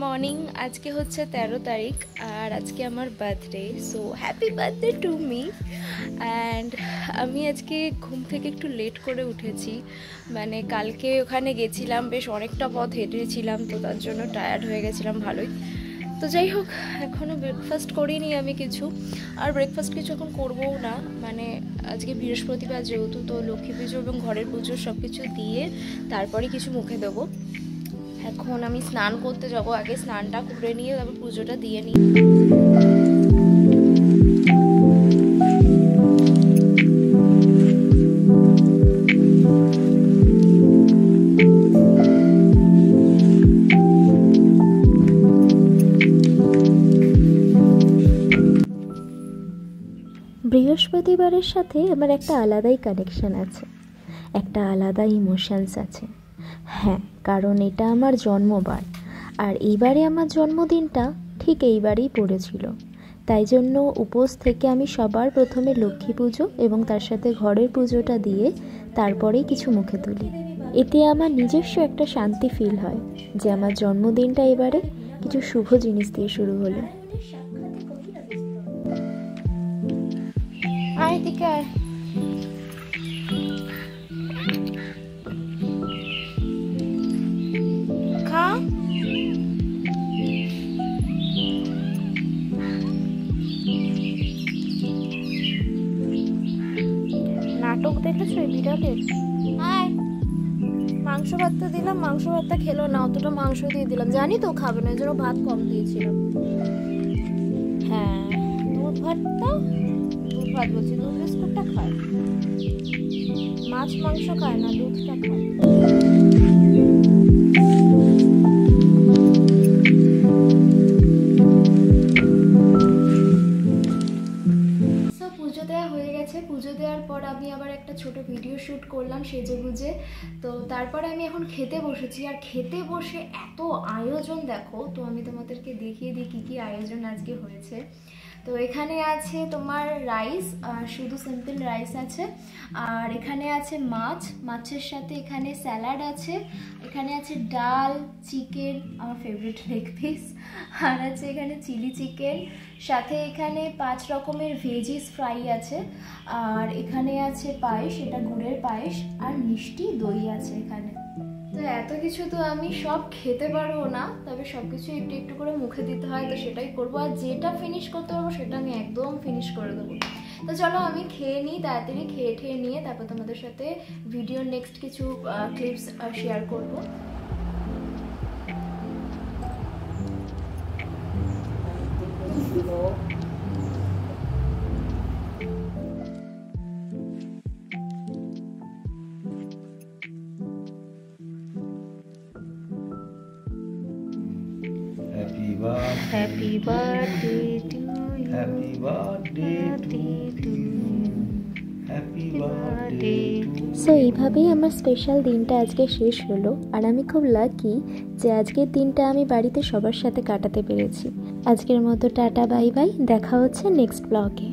Morning. আজকে হচ্ছে 13 তারিখ আর আজকে আমার birthday. So happy birthday to me. And আমি আজকে ঘুম থেকে একটু লেট করে উঠেছি, মানে কালকে ওখানে গেছিলাম, বেশ অনেকটা পথ হেঁটেছিলাম, তো তার জন্য টায়ার্ড হয়ে গেছিলাম ভালোই। তো যাই হোক, এখনও ব্রেকফাস্ট করিনি আমি কিছু, আর ব্রেকফাস্ট কিছু এখন করবোও না। মানে আজকে বৃহস্পতিবার যেহেতু, তো লক্ষ্মী পুজো এবং ঘরের পুজো সব কিছু দিয়ে তারপরে কিছু মুখে দেবো। এখন আমি স্নান করতে যাব, আগে স্নানটা করে নিয়ে তারপর পুজোটা দিয়ে নিই। বৃহস্পতিবারের সাথে আমার একটা আলাদাই কানেকশান আছে, একটা আলাদা ইমোশনস আছে। হ্যাঁ, কারণ এটা আমার জন্মবার, আর এইবারে আমার জন্মদিনটা ঠিক এইবারেই পড়েছিল। তাই জন্য উপোস থেকে আমি সবার প্রথমে লক্ষ্মী পুজো এবং তার সাথে ঘরের পুজোটা দিয়ে তারপরেই কিছু মুখে তুলি। এতে আমার নিজস্ব একটা শান্তি ফিল হয় যে আমার জন্মদিনটা এবারে কিছু শুভ জিনিস দিয়ে শুরু হলো। নাটক দেখেছো এই বিড়ালের? মাংস ভাতটা দিলাম, মাংস ভাতটা খেলো না, অতটা মাংস দিয়ে দিলাম, জানি তো খাবে না, এর জন্য ভাত কম দিয়েছিলাম। হ্যাঁ, দুধ ভাত বলছি, দুধ বিস্কুটটা খায়, মাছ মাংস খায় না, দুধটা খায়। পুজো দেওয়ার পর আমি আবার একটা ছোট ভিডিও শ্যুট করলাম সেজে গুজে। তো তারপরে আমি এখন খেতে বসেছি, আর খেতে বসে এত আয়োজন দেখো, তো আমি তোমাদেরকে দেখিয়ে দিই কী কী আয়োজন আজকে হয়েছে। তো এখানে আছে তোমার রাইস, শুধু সিম্পল রাইস আছে, আর এখানে আছে মাছের সাথে এখানে স্যালাড আছে, এখানে আছে ডাল, চিকেন, আমার ফেভারিট লেগ পিস, আর আছে এখানে চিলি চিকেন, সাথে এখানে 5 রকমের ভেজিস ফ্রাই আছে, আর এখানে আছে পায়েস, এটা গুড়ের পায়েস, আর মিষ্টি দই আছে এখানে। তো এত কিছু তো আমি সব খেতে পারবো না, তবে সব কিছু একটু একটু করে মুখে দিতে হয়, তো সেটাই করবো, আর যেটা ফিনিশ করতে পারবো সেটা আমি একদম ফিনিশ করে দেবো। তো চলো আমি খেয়ে নিই, তাড়াতাড়ি খেয়ে নিয়ে তারপর তোমাদের সাথে ভিডিওর নেক্সট কিছু ক্লিপস শেয়ার করবো। Happy birthday to you. Happy birthday to you. Happy birthday to you. So এইভাবেই আমার স্পেশাল দিনটা আজকে শেষ হলো, আর আমি খুব লাকি যে আজকের দিনটা আমি বাড়িতে সবার সাথে কাটাতে পেরেছি। আজকের মতো টাটা, বাই বাই, দেখা হচ্ছে নেক্সট ব্লগে।